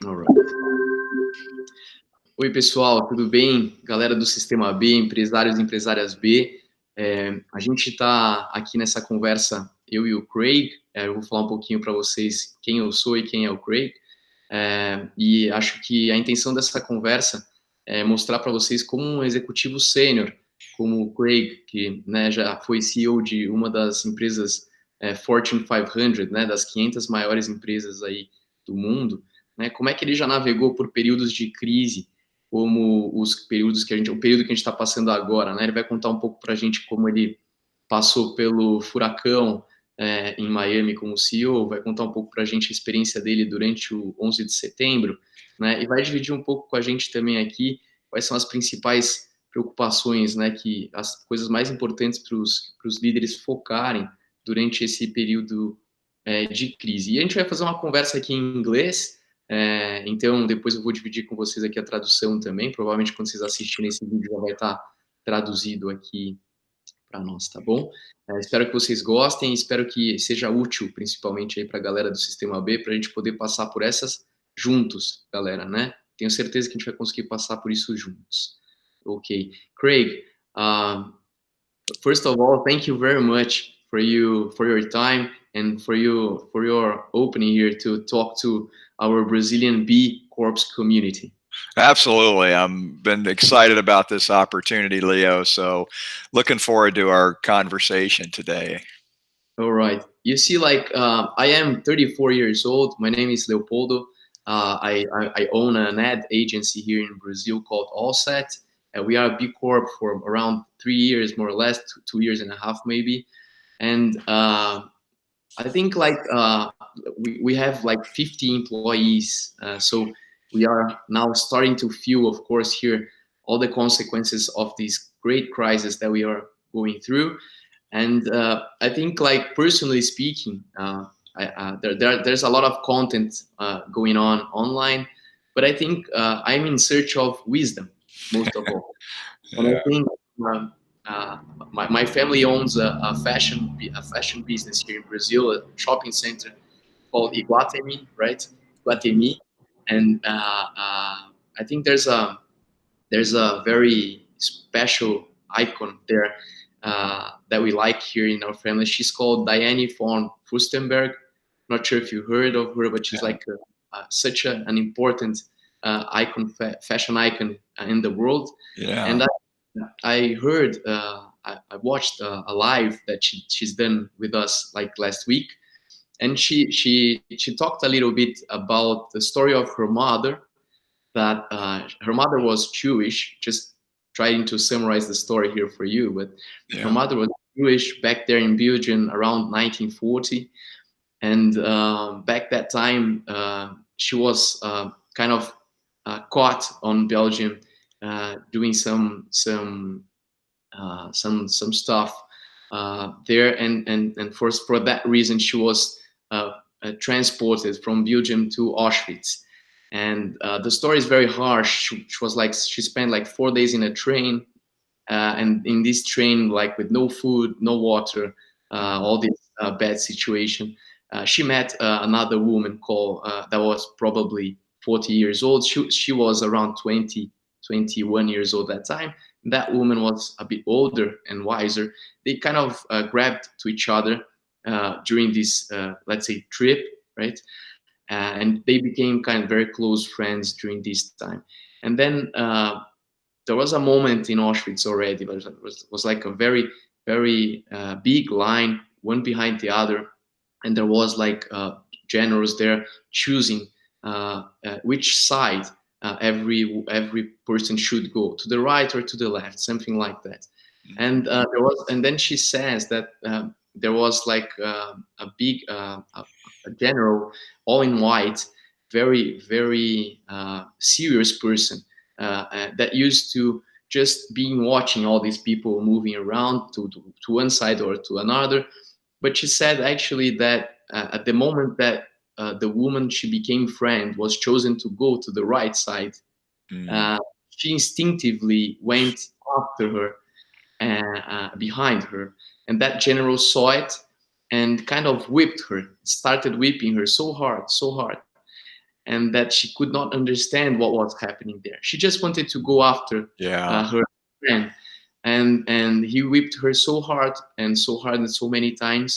Alright. Oi, pessoal, tudo bem? Galera do Sistema B, empresários e empresárias B. A gente está aqui nessa conversa, eu e o Craig. Eu vou falar um pouquinho para vocês quem eu sou e quem é o Craig. E acho que a intenção dessa conversa é mostrar para vocês como um executivo sênior, como o Craig, que, né, já foi CEO de uma das empresas Fortune 500, né, das 500 maiores empresas aí do mundo, né, como é que ele já navegou por períodos de crise, como os períodos o período que a gente está passando agora, né? Ele vai contar um pouco para a gente como ele passou pelo furacão em Miami como CEO, vai contar um pouco para a gente a experiência dele durante o 11 de setembro, né? E vai dividir um pouco com a gente também aqui quais são as principais preocupações, né? Que as coisas mais importantes para os líderes focarem durante esse período de crise. E a gente vai fazer uma conversa aqui em inglês. Então, depois eu vou dividir com vocês aqui a tradução também. Provavelmente, quando vocês assistirem esse vídeo, já vai estar traduzido aqui para nós, tá bom? Espero que vocês gostem, espero que seja útil, principalmente aí para a galera do Sistema B, para a gente poder passar por essas juntos, galera, né? Tenho certeza que a gente vai conseguir passar por isso juntos. Ok. Craig, first of all, thank you very much for your time and for your opening here to talk to our Brazilian B Corps community. Absolutely. I'm been excited about this opportunity, Leo. So looking forward to our conversation today. All right. You see, like, I am 34 years old. My name is Leopoldo. I own an ad agency here in Brazil called Allset. We are a B Corp for around 3 years, more or less, 2 years and a half maybe. And I think like we have like 50 employees. So we are now starting to feel, of course, here all the consequences of this great crisis that we are going through. And I think, like, personally speaking, there's a lot of content going on online, but I think I'm in search of wisdom most of all. And I think um, my family owns a fashion business here in Brazil, a shopping center called Iguatemi, right? Iguatemi, and I think there's a very special icon there that we like here in our family. She's called Diane von Furstenberg. Not sure if you heard of her, but she's like such an important icon, fashion icon in the world. Yeah. And I heard, I watched a live that she's done with us like last week, and she talked a little bit about the story of her mother. That her mother was Jewish. Just trying to summarize the story here for you, but her mother was Jewish back there in Belgium around 1940, and back that time she was kind of caught on Belgium doing some stuff there, and for that reason she was transported from Belgium to Auschwitz. And the story is very harsh. She spent like 4 days in a train, and in this train, like with no food, no water, all this bad situation. She met another woman called that was probably 40 years old. She was around 20, 21 years old at that time. That woman was a bit older and wiser. They kind of grabbed to each other during this, let's say, trip, right? And they became kind of very close friends during this time. And then there was a moment in Auschwitz already. There was like a very, very big line, one behind the other, and there was like generals there choosing which side every person should go, to the right or to the left, something like that. And and then she says that there was like a big a general, all in white, very, very serious person that used to just being watching all these people moving around to one side or to another. But she said actually that at the moment that the woman she became friend was chosen to go to the right side, she instinctively went after her, behind her, and that general saw it, and kind of whipped her, started whipping her so hard, and that she could not understand what was happening there. She just wanted to go after Yeah. her friend, and he whipped her so hard and so many times,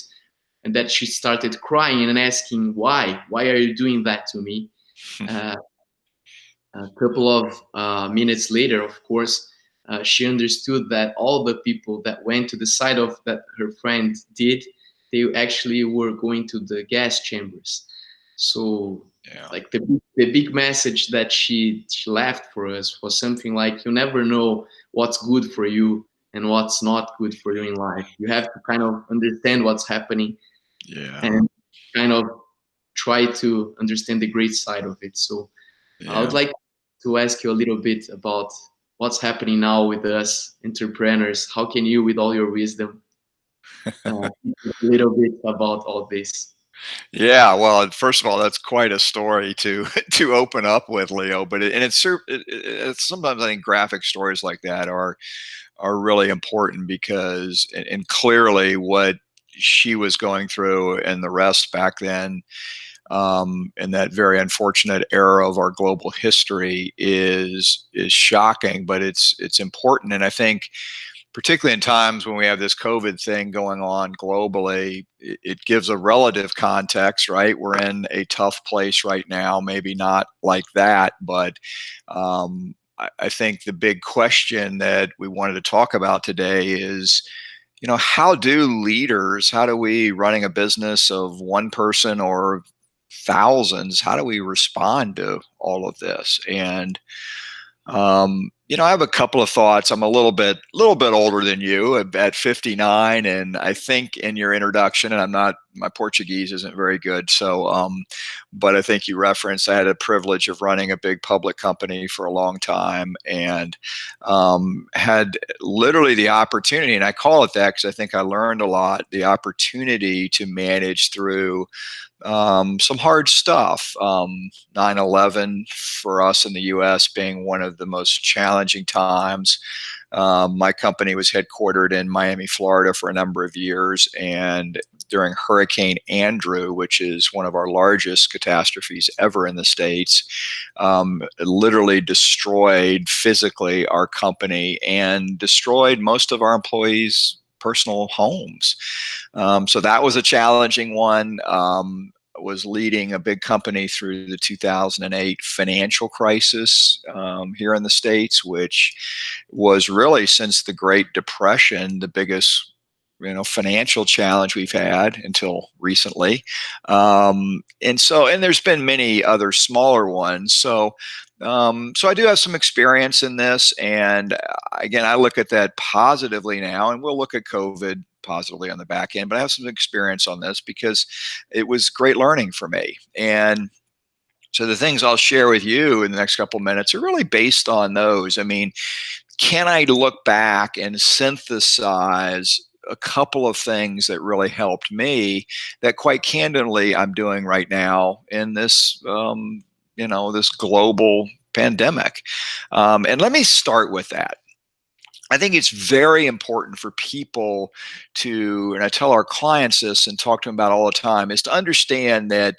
and that she started crying and asking, why are you doing that to me? uh, a couple of minutes later, of course, she understood that all the people that went to the side of that her friend did, they actually were going to the gas chambers. So, Yeah. like the big message that she left for us was something like, you never know what's good for you and what's not good for you in life. You have to kind of understand what's happening Yeah. and kind of try to understand the great side of it. So I would Yeah. like to ask you a little bit about what's happening now with us entrepreneurs. How can you, with all your wisdom, a little bit about all this? Yeah, well, first of all, that's quite a story to to open up with, Leo. But it's sometimes I think graphic stories like that are really important because and clearly what she was going through and the rest back then in that very unfortunate era of our global history is shocking, but it's important, and I think particularly in times when we have this COVID thing going on globally, it gives a relative context, right? We're in a tough place right now, maybe not like that, but I think the big question that we wanted to talk about today is, how do we running a business of one person or thousands, how do we respond to all of this? And I have a couple of thoughts. I'm a little bit older than you at 59, and I think in your introduction, and my Portuguese isn't very good, so but I think you referenced I had a privilege of running a big public company for a long time, and had literally the opportunity, and I call it that because I think I learned a lot, the opportunity to manage through some hard stuff. 9/11 for us in the US being one of the most challenging times. My company was headquartered in Miami, Florida for a number of years. And during Hurricane Andrew, which is one of our largest catastrophes ever in the States, it literally destroyed physically our company and destroyed most of our employees' personal homes. So that was a challenging one. Was leading a big company through the 2008 financial crisis here in the States, which was really since the Great Depression the biggest financial challenge we've had until recently. And there's been many other smaller ones. So I do have some experience in this, and again, I look at that positively now, and we'll look at COVID positively on the back end. But I have some experience on this because it was great learning for me. And so the things I'll share with you in the next couple minutes are really based on those. I mean, can I look back and synthesize a couple of things that really helped me that quite candidly I'm doing right now in this this global pandemic. And let me start with that. I think it's very important for people to, and I tell our clients this and talk to them about all the time, is to understand that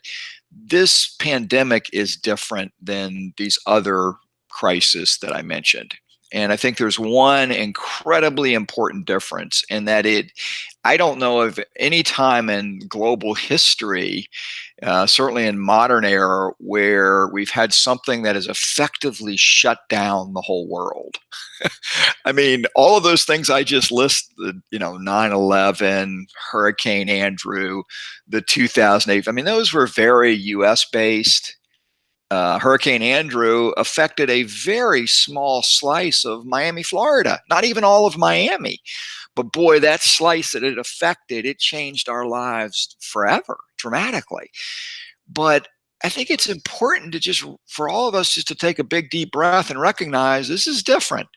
this pandemic is different than these other crises that I mentioned. And I think there's one incredibly important difference, and that I don't know of any time in global history, certainly in modern era, where we've had something that has effectively shut down the whole world. I mean, all of those things I just listed, 9/11, Hurricane Andrew, the 2008, I mean, those were very US based. Hurricane Andrew affected a very small slice of Miami, Florida, not even all of Miami. But boy, that slice that it affected, it changed our lives forever, dramatically. But I think it's important to just, for all of us, just to take a big deep breath and recognize this is different.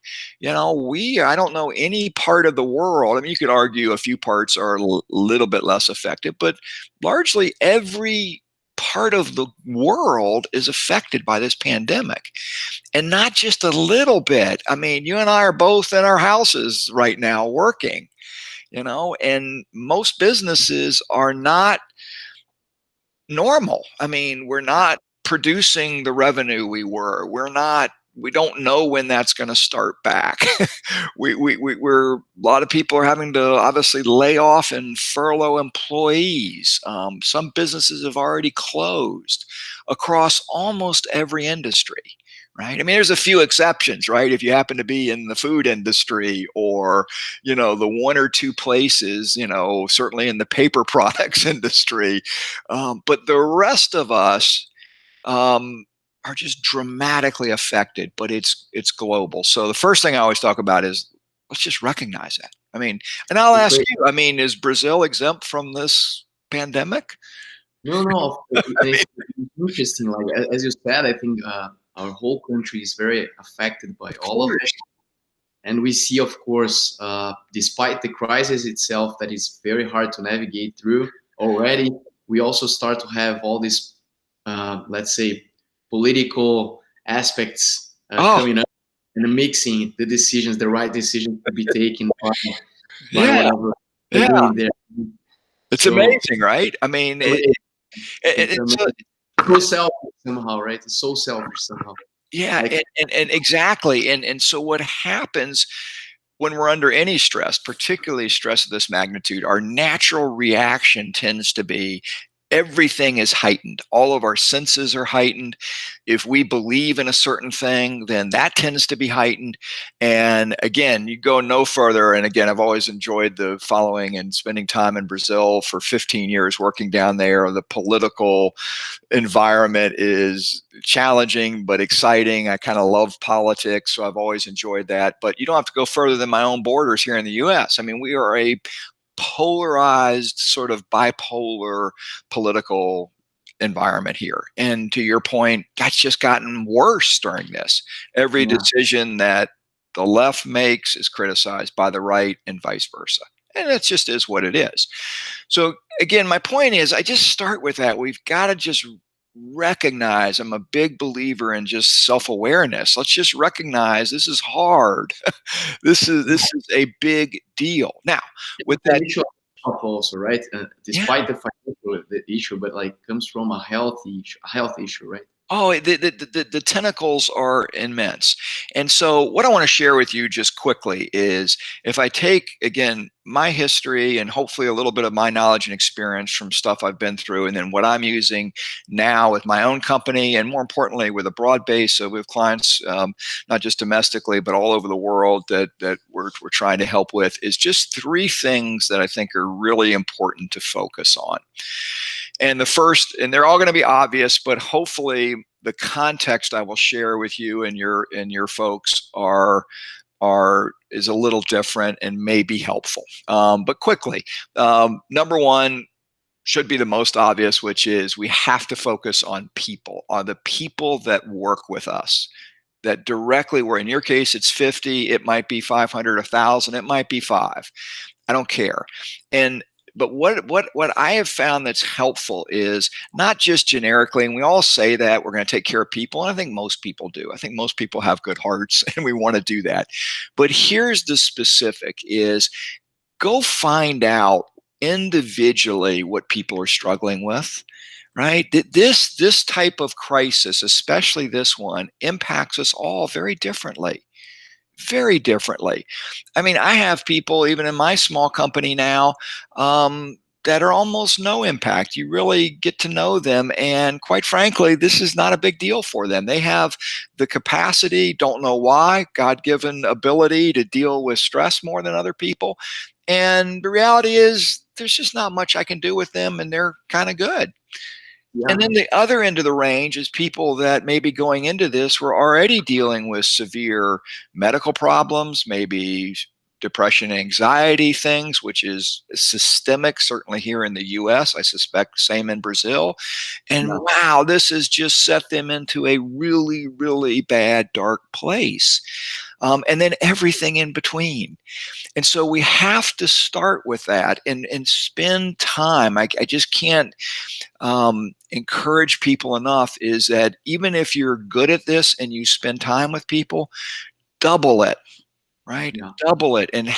I don't know any part of the world. I mean, you could argue a few parts are a little bit less affected, but largely every part of the world is affected by this pandemic, and not just a little bit. I mean, you and I are both in our houses right now working. and most businesses are not normal. I mean, we're not producing the revenue we were. We don't know when that's going to start back. We're a lot of people are having to obviously lay off and furlough employees. Some businesses have already closed across almost every industry. Right. I mean, there's a few exceptions, right? If you happen to be in the food industry or, the one or two places, certainly in the paper products industry. But the rest of us, are just dramatically affected, but it's global. So the first thing I always talk about is let's just recognize that. I mean, and I'll ask you, I mean, is Brazil exempt from this pandemic? No. It's interesting. Like as you said, I think our whole country is very affected by all of it. And we see, of course, despite the crisis itself, that is very hard to navigate through already, we also start to have all these, let's say, political aspects coming up and mixing the decisions, the right decisions to be taken by whatever they're doing there. It's amazing, right? I mean, it's so selfish somehow, right? It's so selfish somehow. Yeah, and exactly. And so what happens when we're under any stress, particularly stress of this magnitude, our natural reaction tends to be everything is heightened. All of our senses are heightened. If we believe in a certain thing, then that tends to be heightened. And again, you go no further. And again, I've always enjoyed the following and spending time in Brazil for 15 years working down there. The political environment is challenging but exciting. I kind of love politics, so I've always enjoyed that. But you don't have to go further than my own borders here in the US. I mean, we are a polarized, sort of bipolar political environment here. And to your point, that's just gotten worse during this. Every decision that the left makes is criticized by the right and vice versa. And it just is what it is. So again, my point is, I just start with that. We've got to just recognize, I'm a big believer in just self-awareness. Let's just recognize this is hard. This is a big deal. Now, with that issue also, right? Despite the financial issue, but like comes from a health issue, right? Oh, the tentacles are immense. And so what I want to share with you just quickly is if I take, again, my history and hopefully a little bit of my knowledge and experience from stuff I've been through, and then what I'm using now with my own company, and more importantly, with a broad base of clients, not just domestically, but all over the world that we're trying to help with, is just three things that I think are really important to focus on. And the first, and they're all going to be obvious, but hopefully the context I will share with you and your folks is a little different and may be helpful. But quickly, number one should be the most obvious, which is we have to focus on people, on the people that work with us, that directly were. In your case, it's 50, it might be 500, 1,000, it might be 5. I don't care. But what I have found that's helpful is not just generically, and we all say that we're going to take care of people, and I think most people do. I think most people have good hearts and we want to do that. But here's the specific is go find out individually what people are struggling with, right? This type of crisis, especially this one, impacts us all very differently. Very differently. I mean, I have people even in my small company now that are almost no impact. You really get to know them. And quite frankly, this is not a big deal for them. They have the capacity, don't know why, God-given ability to deal with stress more than other people. And the reality is there's just not much I can do with them, and they're kind of good. Yeah. And then the other end of the range is people that maybe going into this were already dealing with severe medical problems, maybe depression, anxiety things, which is systemic, certainly here in the US, I suspect same in Brazil. And wow, this has just set them into a really, really bad, dark place. And then everything in between. And so we have to start with that and spend time. I just can't encourage people enough is that even if you're good at this and you spend time with people, double it. right? Yeah. Double it and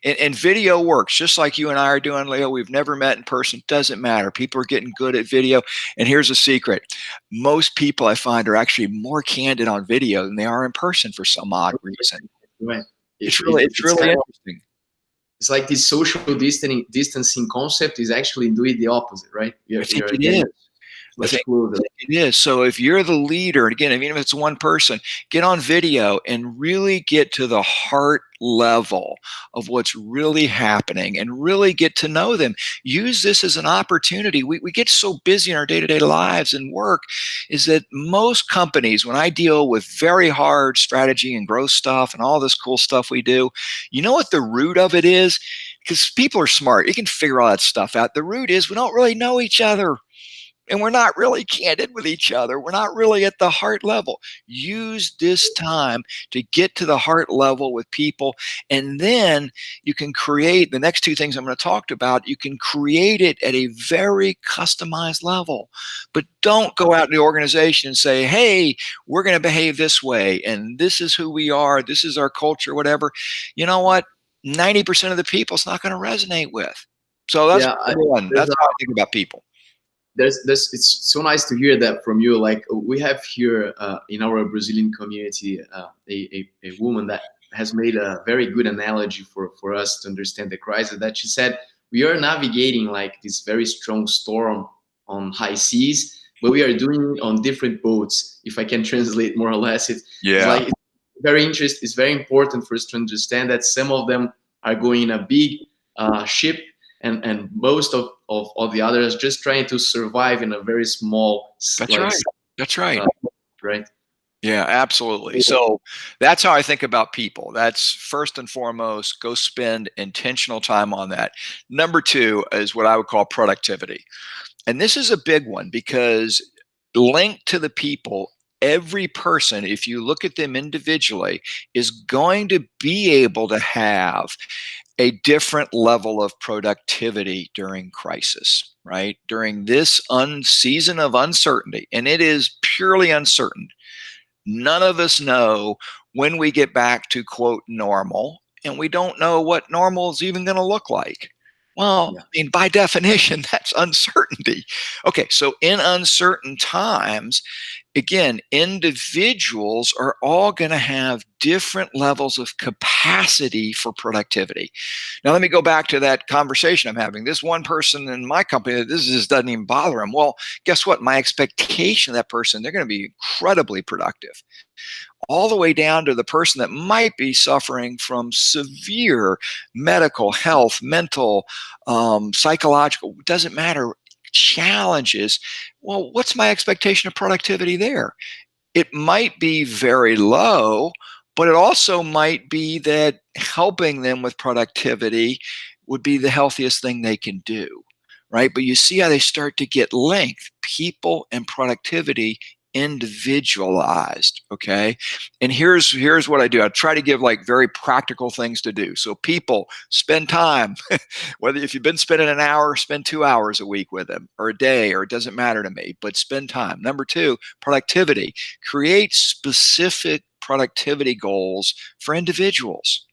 and video works just like you and I are doing, Leo. We've never met in person. Doesn't matter. People are getting good at video. And here's a secret. Most people I find are actually more candid on video than they are in person for some odd reason. Right. It's It's really kind of, interesting. it's like this social distancing concept is actually doing the opposite, right? I think You're it is. getting I much think closer. it is. So if you're the leader, and again, even if it's one person, get on video and really get to the heart level of what's really happening and really get to know them. Use this as an opportunity. We get so busy in our day-to-day lives and work is that most companies, when I deal with very hard strategy and growth stuff and all this cool stuff we do, you know what the root of it is? Because people are smart. You can figure all that stuff out. The root is we don't really know each other and we're not really candid with each other. We're not really at the heart level. Use this time to get to the heart level with people. And then you can create the next two things I'm going to talk about. You can create it at a very customized level. But don't go out in the organization and say, hey, we're going to behave this way. And this is who we are. This is our culture, whatever. You know what? 90% of the people it's not going to resonate with. So that's Yeah, number one. there's That's how I think about people. there's it's so nice to hear that from you. Like we have here in our Brazilian community a woman that has made a very good analogy for us to understand the crisis, that she said we are navigating like this very strong storm on high seas, but we are doing it on different boats, if I can translate more or less. It's Yeah. like it's very important for us to understand that some of them are going in a big ship, and most of all the others just trying to survive in a very small That's like right. That's right. uh, right. Yeah, absolutely. So that's how I think about people. That's first and foremost, go spend intentional time on that. Number two is what I would call productivity. And this is a big one because linked to the people, every person, if you look at them individually, is going to be able to have a different level of productivity during crisis, right? During this season of uncertainty, and it is purely uncertain. None of us know when we get back to quote normal, and we don't know what normal is even going to look like. Well, Yeah. I mean, by definition, that's uncertainty. Okay, so in uncertain times, again, individuals are all going to have different levels of capacity for productivity. Now, let me go back to that conversation I'm having. This one person in my company, this just doesn't even bother him. Well, guess what? My expectation of that person, they're going to be incredibly productive, all the way down to the person that might be suffering from severe medical, health, mental, psychological, doesn't matter, challenges. Well, what's my expectation of productivity there? It might be very low, but it also might be that helping them with productivity would be the healthiest thing they can do, right? But you see how they start to get linked, people and productivity individualized. Okay, and here's what I do. I try to give like very practical things to do. So people, spend time. Whether if you've been spending an hour, spend 2 hours a week with them, or a day, or it doesn't matter to me, but spend time. Number two, productivity. Create specific productivity goals for individuals,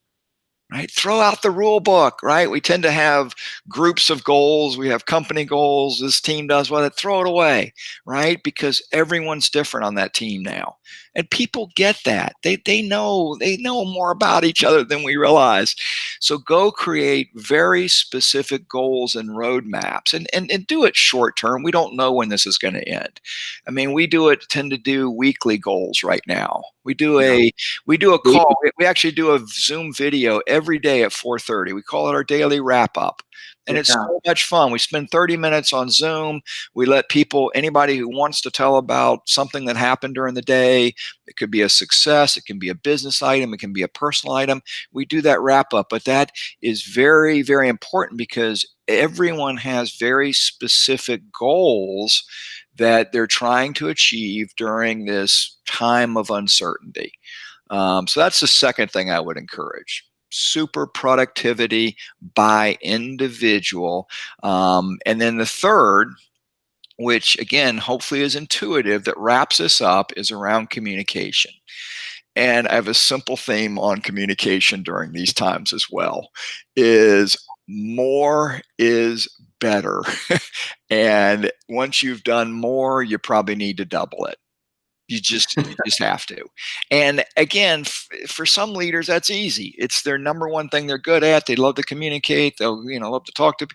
right? Throw out the rule book, right? We tend to have groups of goals. We have company goals. This team does what it, throw it away, right? Because everyone's different on that team now. And people get that. They know more about each other than we realize. So go create very specific goals and roadmaps, and do it short term. We don't know when this is going to end. I mean, tend to do weekly goals right now. Yeah. We do a call. We actually do a Zoom video every day at 4:30. We call it our daily wrap up. And it's Yeah. so much fun. We spend 30 minutes on Zoom. We let people, anybody who wants to tell about something that happened during the day, it could be a success, it can be a business item, it can be a personal item. We do that wrap up. But that is very, very important because everyone has very specific goals that they're trying to achieve during this time of uncertainty. So that's the second thing I would encourage. Super productivity by individual. And then the third, which again, hopefully is intuitive, that wraps us up, is around communication. and I have a simple theme on communication during these times as well, is more is better. And once you've done more, you probably need to double it. You just have to. And again, for some leaders, that's easy. It's their number one thing they're good at. They love to communicate. They'll, love to talk to.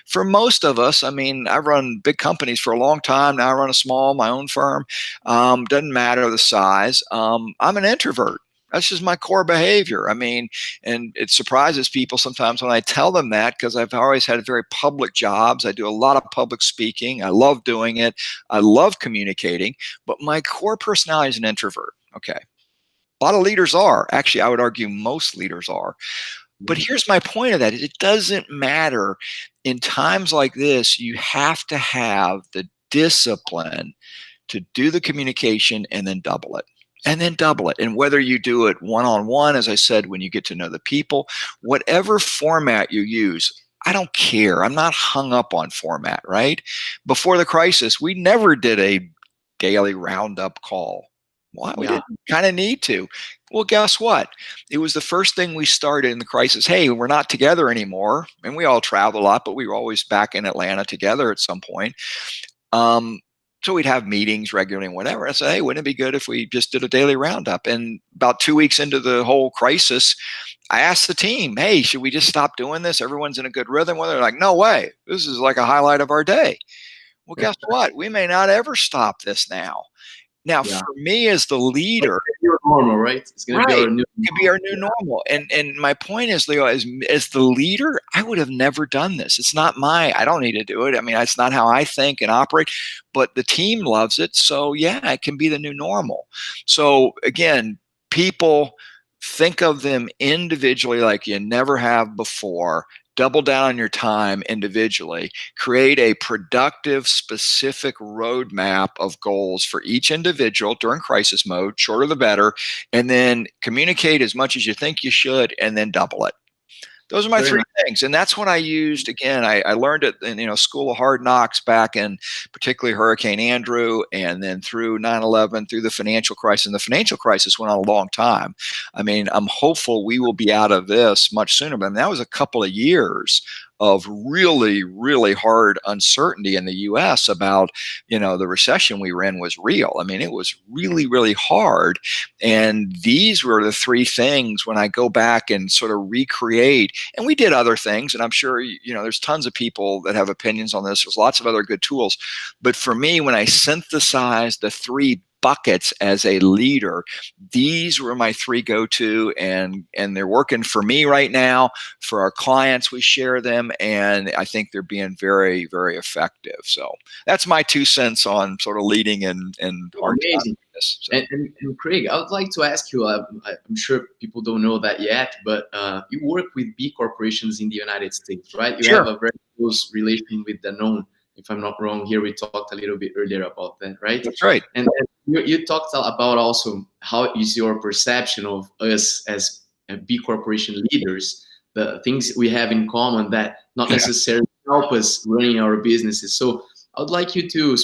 For most of us, I mean, I've run big companies for a long time. Now I run a small, my own firm. Doesn't matter the size. I'm an introvert. That's just my core behavior. I mean, and it surprises people sometimes when I tell them that, because I've always had very public jobs. I do a lot of public speaking. I love doing it. I love communicating, but my core personality is an introvert. Okay. A lot of leaders are. Actually, I would argue most leaders are. But here's my point of that: is it doesn't matter. In times like this, you have to have the discipline to do the communication and then double it. And then double it. And whether you do it one-on-one, as I said, when you get to know the people, whatever format you use, I don't care. I'm not hung up on format, right? Before the crisis, we never did a daily roundup call. Why? We Yeah. didn't kind of need to. Well, guess what? It was the first thing we started in the crisis. Hey, we're not together anymore. And we all travel a lot, but we were always back in Atlanta together at some point. Um, so we'd have meetings regularly and whatever. I said, hey, wouldn't it be good if we just did a daily roundup? And about 2 weeks into the whole crisis, I asked the team, hey, should we just stop doing this? Everyone's in a good rhythm. Well, they're like, no way. This is like a highlight of our day. Well, guess what? We may not ever stop this now. Now, Yeah. for me as the leader, Your normal, right? It's gonna be right, our new. it could be our new normal. And my point is, Leo, as the leader, I would have never done this. It's not I don't need to do it. I mean, it's not how I think and operate, but the team loves it. So yeah, it can be the new normal. So again, people, think of them individually like you never have before. Double down on your time individually. Create a productive, specific roadmap of goals for each individual during crisis mode, shorter the better, and then communicate as much as you think you should, and then double it. Those are my Very three nice. things. And that's what I used. Again, I learned it in, School of Hard Knocks back in particularly Hurricane Andrew, and then through 9/11, through the financial crisis. And the financial crisis went on a long time. I mean, I'm hopeful we will be out of this much sooner. But I mean, that was a couple of years of really, really hard uncertainty in the US about, the recession we were in was real. I mean, it was really, really hard. And these were the three things when I go back and sort of recreate. And we did other things, and I'm sure there's tons of people that have opinions on this. There's lots of other good tools, but for me, when I synthesized the three buckets as a leader, these were my three go-to, and they're working for me right now. For our clients, we share them, and I think they're being very, very effective. So that's my 2 cents on sort of leading in hard times. Amazing. So. And Craig, I would like to ask you. I'm sure people don't know that yet, but you work with B corporations in the United States, right? You Sure. have a very close relation with Danone, if I'm not wrong. Here we talked a little bit earlier about that, right? That's right. And you talked about also how is your perception of us as B corporation leaders, the things we have in common that not necessarily help us running our businesses. So I would like you to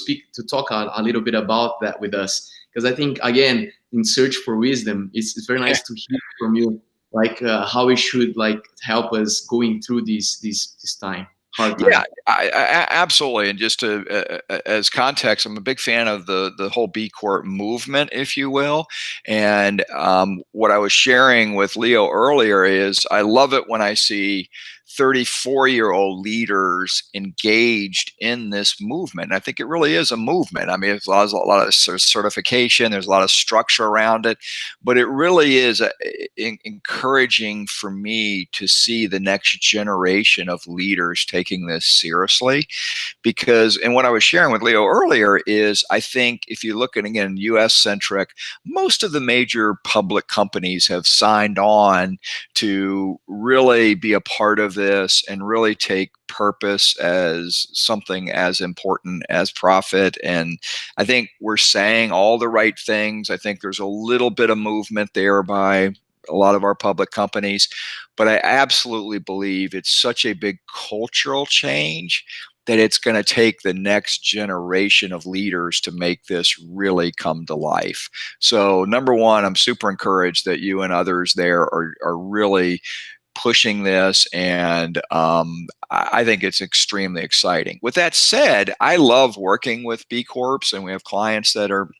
talk a little bit about that with us, because I think again, in search for wisdom, it's very nice to hear from you, like how we should like help us going through this time, hard Yeah, time. absolutely. And just as context, I'm a big fan of the whole B Corp movement, if you will. And what I was sharing with Leo earlier is I love it when I see 34-year-old leaders engaged in this movement. And I think it really is a movement. I mean, there's a lot of certification, there's a lot of structure around it, but it really is encouraging for me to see the next generation of leaders taking this seriously. Because, and what I was sharing with Leo earlier is, I think if you look at, again, US centric, most of the major public companies have signed on to really be a part of this and really take purpose as something as important as profit. And I think we're saying all the right things. I think there's a little bit of movement there by a lot of our public companies, but I absolutely believe it's such a big cultural change that it's going to take the next generation of leaders to make this really come to life. So number one, I'm super encouraged that you and others there are really pushing this, and I think it's extremely exciting. With that said, I love working with B Corps, and we have clients that are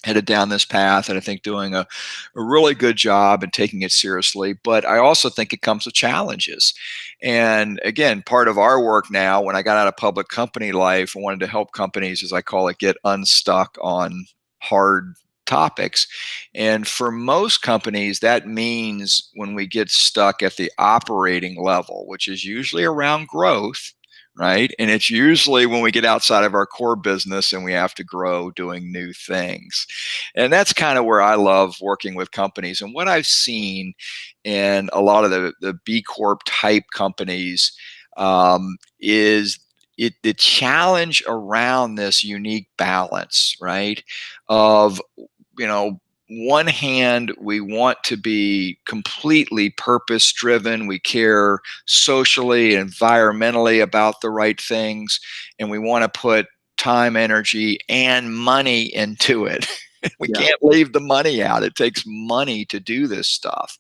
headed down this path, and I think doing a really good job and taking it seriously. But I also think it comes with challenges. And again, part of our work now, when I got out of public company life, I wanted to help companies, as I call it, get unstuck on hard topics. And for most companies, that means when we get stuck at the operating level, which is usually around growth, right? And it's usually when we get outside of our core business and we have to grow doing new things. And that's kind of where I love working with companies. And what I've seen in a lot of the B Corp type companies is the challenge around this unique balance, right? Of, you know, one hand, we want to be completely purpose driven. We care socially, environmentally about the right things, and we want to put time, energy, and money into it. We Yeah. can't leave the money out. It takes money to do this stuff.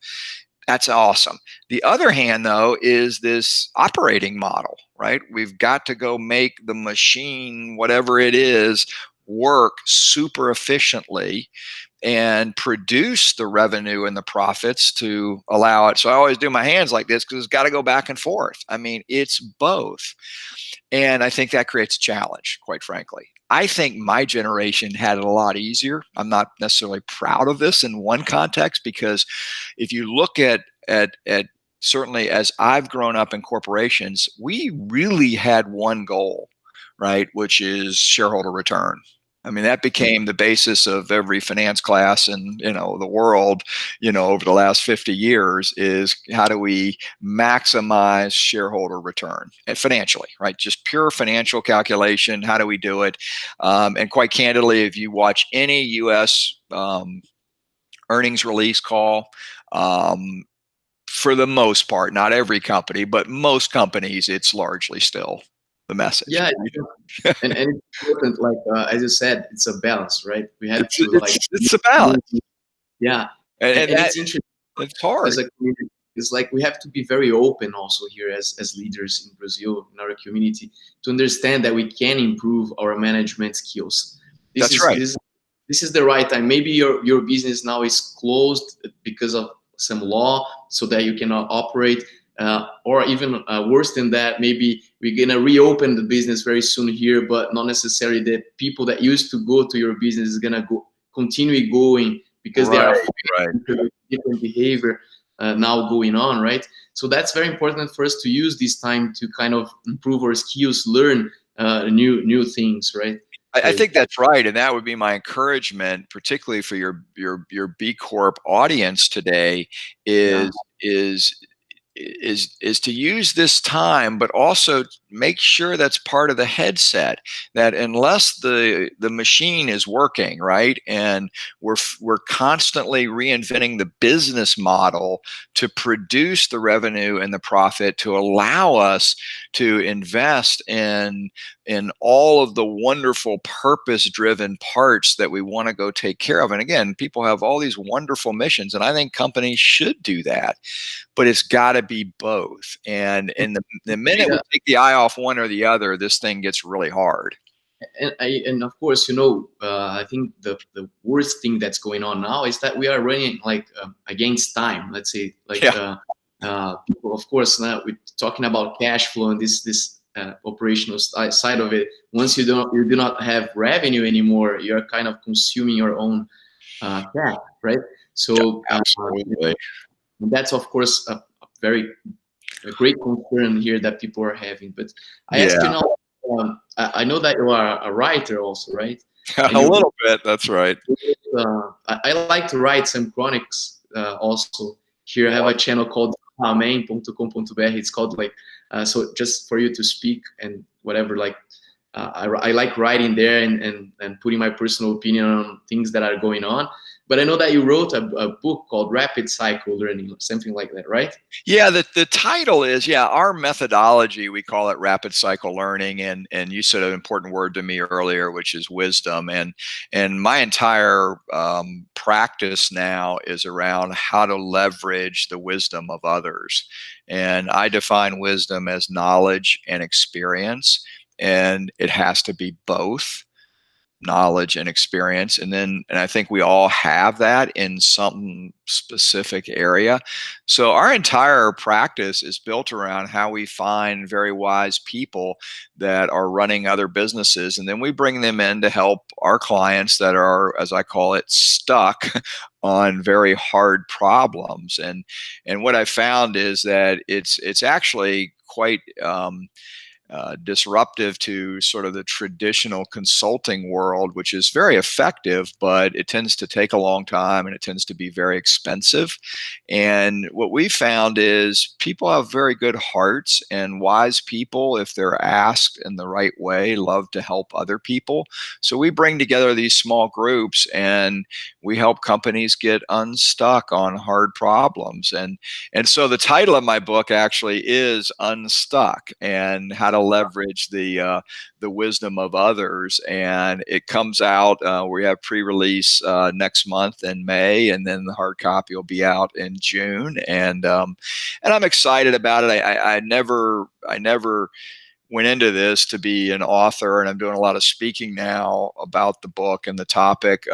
That's awesome. The other hand, though, is this operating model, right? We've got to go make the machine, whatever it is, work super efficiently and produce the revenue and the profits to allow it. So I always do my hands like this because it's got to go back and forth. I mean, it's both. And I think that creates a challenge, quite frankly. I think my generation had it a lot easier. I'm not necessarily proud of this in one context, because if you look at certainly as I've grown up in corporations, we really had one goal, right, which is shareholder return. I mean, that became the basis of every finance class in, the world, over the last 50 years, is how do we maximize shareholder return and financially, right? Just pure financial calculation. How do we do it? And quite candidly, if you watch any U.S. Earnings release call, for the most part, not every company, but most companies, it's largely still the message. Yeah, and it's important. Like as you said, it's a balance, right? We have It's to like, it's a balance, yeah, and and that it's interesting it's hard. as a community. It's like we have to be very open also here as leaders in Brazil, in our community, to understand that we can improve our management skills. This That's is right. this this is the right time. Maybe your business now is closed because of some law, so that you cannot operate. Or even worse than that, maybe we're gonna reopen the business very soon here, but not necessarily the people that used to go to your business is gonna go continue going because they are Right, afraid right. of different behavior now going on, right? So that's very important for us to use this time to kind of improve our skills, learn new things, right? I So think that's right, and that would be my encouragement, particularly for your B Corp audience today, yeah, is is to use this time, but also make sure that's part of the headset, that unless the machine is working right, and we're constantly reinventing the business model to produce the revenue and the profit to allow us to invest in all of the wonderful purpose driven parts that we want to go take care of. And again, people have all these wonderful missions, and I think companies should do that, but it's got to be both. And the minute we yeah. take the eye off one or the other, this thing gets really hard. And of course, I think the worst thing that's going on now is that we are running like against time. Let's say, like Yeah, people, of course, now we're talking about cash flow and this operational side of it. Once you do not have revenue anymore, you're kind of consuming your own cash, right? So absolutely. that's of course a great concern here that people are having. But I ask you Yeah, now, I know that you are a writer also, right? And a little bit. That's right. I like to write some chronics also. Here I have a channel called amen.com.br. It's called like, so just for you to speak and whatever, like I like writing there and putting my personal opinion on things that are going on. But I know that you wrote a book called Rapid Cycle Learning, or something like that, right? Yeah, the title is, yeah, our methodology, we call it rapid cycle learning. And you said an important word to me earlier, which is wisdom. And my entire practice now is around how to leverage the wisdom of others. And I define wisdom as knowledge and experience, and it has to be both knowledge and experience. And I think we all have that in some specific area. So our entire practice is built around how we find very wise people that are running other businesses, and then we bring them in to help our clients that are, as I call it, stuck on very hard problems. And what I found is that it's actually quite disruptive to sort of the traditional consulting world, which is very effective, but it tends to take a long time and it tends to be very expensive. And what we found is people have very good hearts, and wise people, if they're asked in the right way, love to help other people. So we bring together these small groups and we help companies get unstuck on hard problems. And so the title of my book actually is Unstuck, and how to leverage the wisdom of others. And it comes out, we have pre-release next month in May, and then the hard copy will be out in June. And I'm excited about it. I never went into this to be an author, and I'm doing a lot of speaking now about the book and the topic.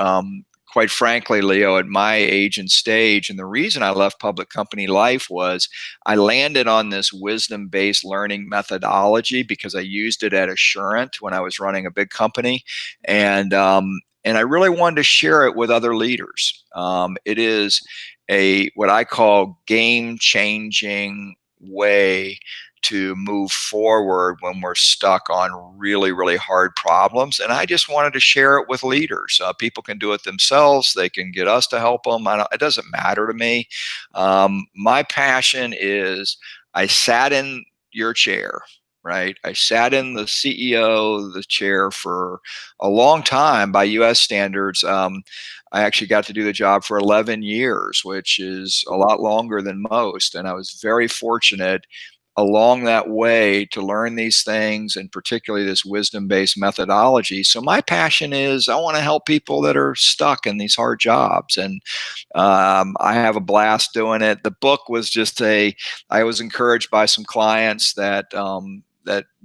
Quite frankly, Leo, at my age and stage, and the reason I left public company life was I landed on this wisdom-based learning methodology because I used it at Assurant when I was running a big company, and I really wanted to share it with other leaders. It is a what I call game-changing way to move forward when we're stuck on really, really hard problems. And I just wanted to share it with leaders. People can do it themselves. They can get us to help them. It doesn't matter to me. My passion is I sat in your chair, right? I sat in the CEO, the chair for a long time by US standards. I actually got to do the job for 11 years, which is a lot longer than most. And I was very fortunate along that way to learn these things, and particularly this wisdom-based methodology. So my passion is I want to help people that are stuck in these hard jobs, and I have a blast doing it. The book was I was encouraged by some clients that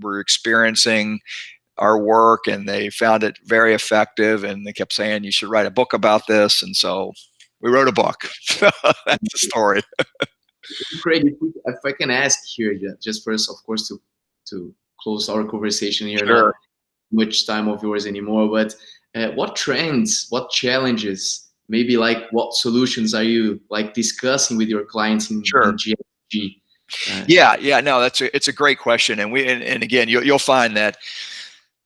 were experiencing our work, and they found it very effective, and they kept saying, you should write a book about this. And so we wrote a book. That's the story. Craig, if I can ask here, just first, of course, to close our conversation here, not Sure. much time of yours anymore, but what trends, what challenges, maybe like what solutions are you like discussing with your clients Sure. in GSG? Yeah, no, it's a great question. And again, you'll find that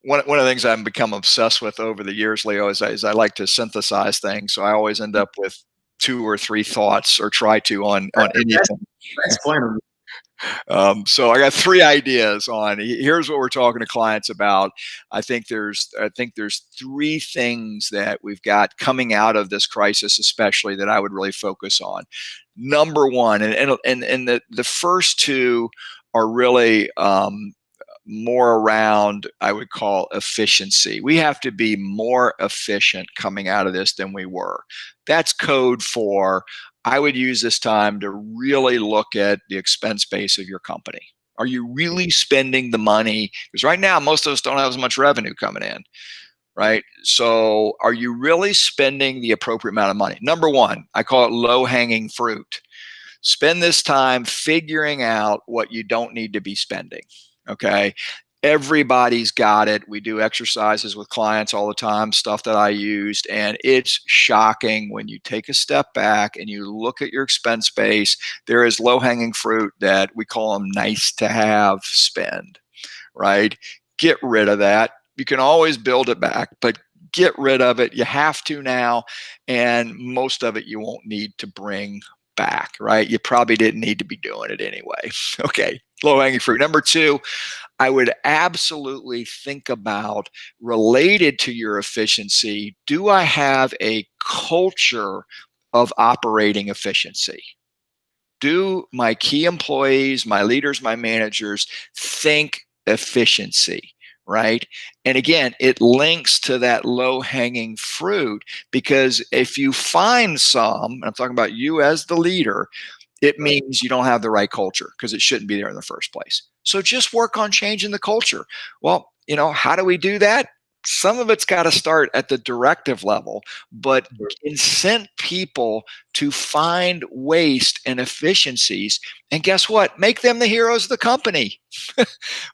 one of the things I've become obsessed with over the years, Leo, is I like to synthesize things. So I always end up with 2 or 3 thoughts, or try to, on anything. That's point of So I got 3 ideas on. Here's what we're talking to clients about. I think there's 3 things that we've got coming out of this crisis, especially, that I would really focus on. Number one, and the first 2 are really more around, I would call, efficiency. We have to be more efficient coming out of this than we were. That's code for, I would use this time to really look at the expense base of your company. Are you really spending the money? Because right now, most of us don't have as much revenue coming in, right? So are you really spending the appropriate amount of money? Number one, I call it low-hanging fruit. Spend this time figuring out what you don't need to be spending. Okay. Everybody's got it. We do exercises with clients all the time, stuff that I used, and it's shocking when you take a step back and you look at your expense base. There is low-hanging fruit that we call them nice to have spend, right? Get rid of that. You can always build it back, but get rid of it. You have to now, and most of it you won't need to bring back, right? You probably didn't need to be doing it anyway. Okay, low hanging fruit. Number 2, I would absolutely think about, related to your efficiency, do I have a culture of operating efficiency? Do my key employees, my leaders, my managers think efficiency, right? And again, it links to that low hanging fruit, because if you find some, I'm talking about you as the leader, it Right. means you don't have the right culture, because it shouldn't be there in the first place. So just work on changing the culture. Well, how do we do that? Some of it's got to start at the directive level, but Sure. incent people to find waste and efficiencies. And guess what? Make them the heroes of the company.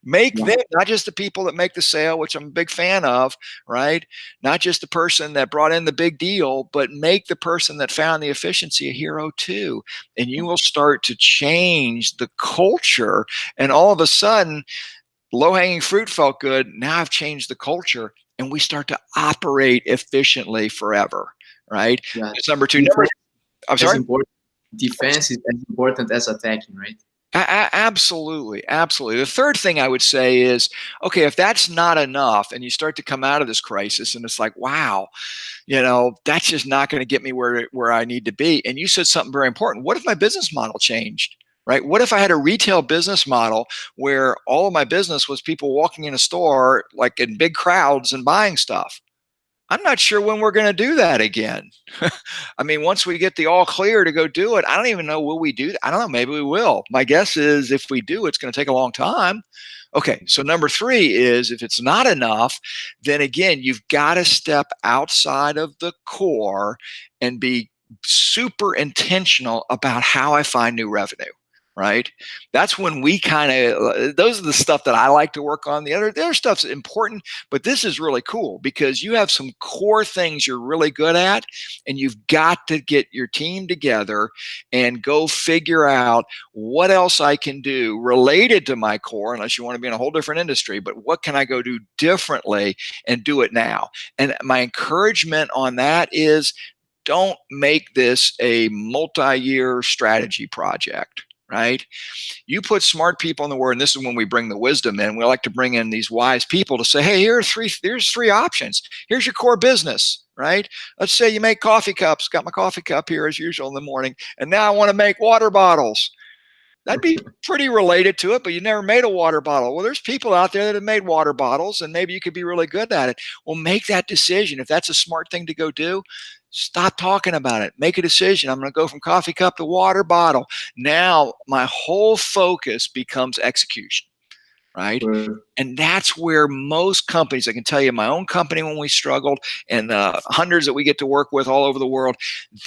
Make Yeah. them not just the people that make the sale, which I'm a big fan of, right? Not just the person that brought in the big deal, but make the person that found the efficiency a hero too. And you will start to change the culture. And all of a sudden, low hanging fruit felt good. Now I've changed the culture, and we start to operate efficiently forever, right? Yeah. That's number two. Defense I'm as sorry. important. Defense is as important as attacking, right? Absolutely, absolutely. The third thing I would say is, okay, if that's not enough, and you start to come out of this crisis, and it's like, wow, that's just not going to get me where I need to be. And you said something very important. What if my business model changed? Right? What if I had a retail business model where all of my business was people walking in a store like in big crowds and buying stuff? I'm not sure when we're going to do that again. I mean, once we get the all clear to go do it, I don't even know, will we do that? I don't know. Maybe we will. My guess is if we do, it's going to take a long time. Okay. So number three is, if it's not enough, then again, you've got to step outside of the core and be super intentional about how I find new revenue. Right. That's when we kind of, those are the stuff that I like to work on. The other stuff's important, but this is really cool because you have some core things you're really good at, and you've got to get your team together and go figure out what else I can do related to my core, unless you want to be in a whole different industry, but what can I go do differently and do it now? And my encouragement on that is, don't make this a multi-year strategy project, right? You put smart people in the word, and this is when we bring the wisdom in. We like to bring in these wise people to say, hey, here's three options. Here's your core business, right? Let's say you make coffee cups. Got my coffee cup here as usual in the morning, and now I want to make water bottles. That'd be pretty related to it, but you never made a water bottle. Well, there's people out there that have made water bottles, and maybe you could be really good at it. Well, make that decision. If that's a smart thing to go do, stop talking about it. Make a decision. I'm going to go from coffee cup to water bottle. Now my whole focus becomes execution, right? Sure. And that's where most companies, I can tell you, my own company, when we struggled, and hundreds that we get to work with all over the world,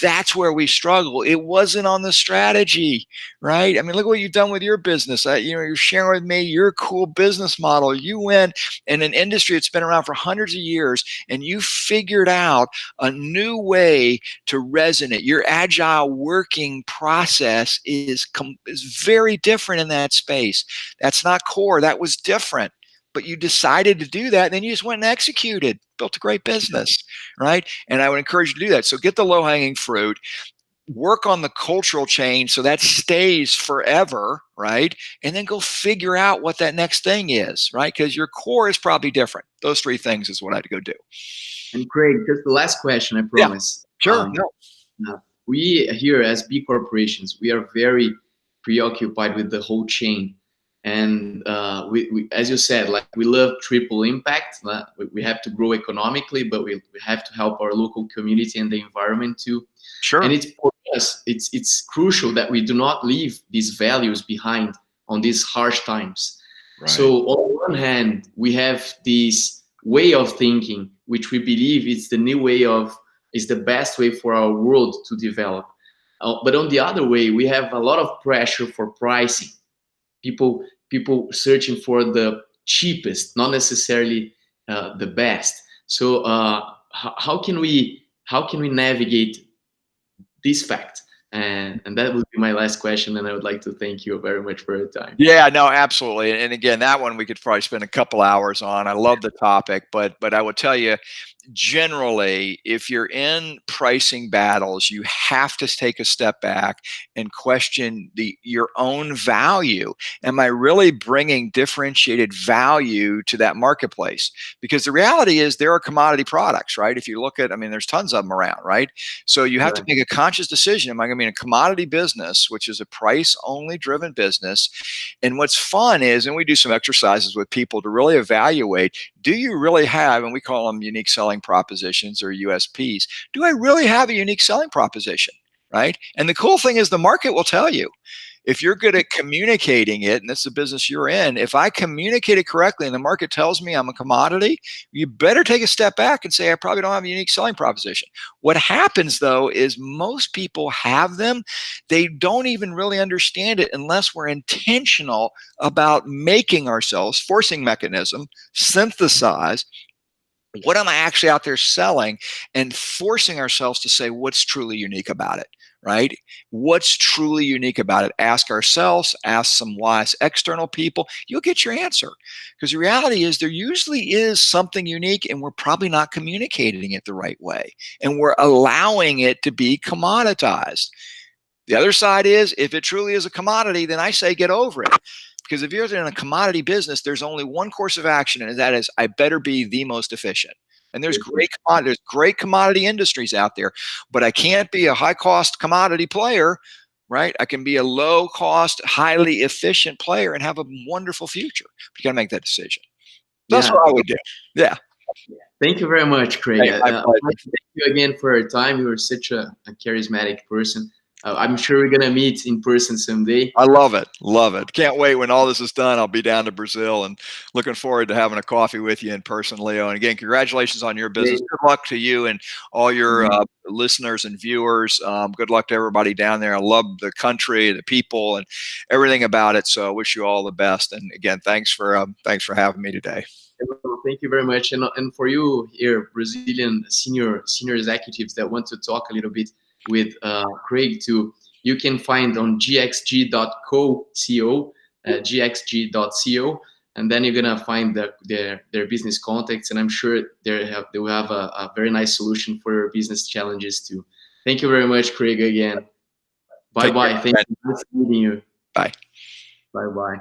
that's where we struggle. It wasn't on the strategy, right? I mean, look what you've done with your business. You're sharing with me your cool business model. You went in an industry that's been around for hundreds of years, and you figured out a new way to resonate. Your agile working process is very different in that space. That's not core. That was different. But you decided to do that, and then you just went and executed, built a great business, right? And I would encourage you to do that. So get the low hanging fruit, work on the cultural change so that stays forever, right? And then go figure out what that next thing is, right? Because your core is probably different. Those three things is what I'd go do. And Craig, just the last question, I Yeah, promise. sure. No. We here as B corporations, we are very preoccupied with the whole chain. And as you said, like we love triple impact. We have to grow economically, but we have to help our local community and the environment too. Sure. And it's for us, it's crucial that we do not leave these values behind on these harsh times. Right. So on one hand, we have this way of thinking, which we believe is the new way of, is the best way for our world to develop. But on the other way, we have a lot of pressure for pricing. People searching for the cheapest, not necessarily the best. So how can we navigate this fact? And that would be my last question. And I would like to thank you very much for your time. Yeah, no, absolutely. And again, that one we could probably spend a couple hours on. I love the topic, but I will tell you, generally, if you're in pricing battles, you have to take a step back and question your own value. Am I really bringing differentiated value to that marketplace? Because the reality is there are commodity products, right? If you look at, I mean, there's tons of them around, right? So you have to make a conscious decision. Am I going to be in a commodity business, which is a price only driven business? And what's fun is, and we do some exercises with people to really evaluate, do you really have, and we call them unique selling propositions or USPs, do I really have a unique selling proposition, right? And the cool thing is the market will tell you. If you're good at communicating it, and that's the business you're in, if I communicate it correctly and the market tells me I'm a commodity, you better take a step back and say, I probably don't have a unique selling proposition. What happens though is most people have them. They don't even really understand it unless we're intentional about making ourselves, forcing mechanism, synthesize what am I actually out there selling, and forcing ourselves to say what's truly unique about it, right? What's truly unique about it? Ask ourselves, ask some wise external people, you'll get your answer. Because the reality is there usually is something unique and we're probably not communicating it the right way. And we're allowing it to be commoditized. The other side is if it truly is a commodity, then I say get over it. Because if you're in a commodity business, there's only one course of action, and that is I better be the most efficient. And there's great commodity industries out there, but I can't be a high cost commodity player, right? I can be a low cost, highly efficient player and have a wonderful future. You got to make that decision. That's what Yeah. I would do. Yeah. Thank you very much, Craig. Hey, my pleasure. Thank you again for your time. You are such a charismatic person. I'm sure we're gonna meet in person someday. I love it. Love it. Can't wait when all this is done. I'll be down to Brazil and looking forward to having a coffee with you in person, Leo. And again, congratulations on your business. Good luck to you and all your listeners and viewers. Good luck to everybody down there. I love the country, the people, and everything about it. So I wish you all the best. And again, thanks for having me today. Thank you very much. And for you here, Brazilian senior executives that want to talk a little bit with Craig too, you can find on gxg.co, gxg.co, and then you're gonna find their business contacts, and I'm sure they will have a very nice solution for your business challenges too. Thank you very much, Craig, again. Bye bye. Thank you. Nice meeting you. Bye. Bye bye.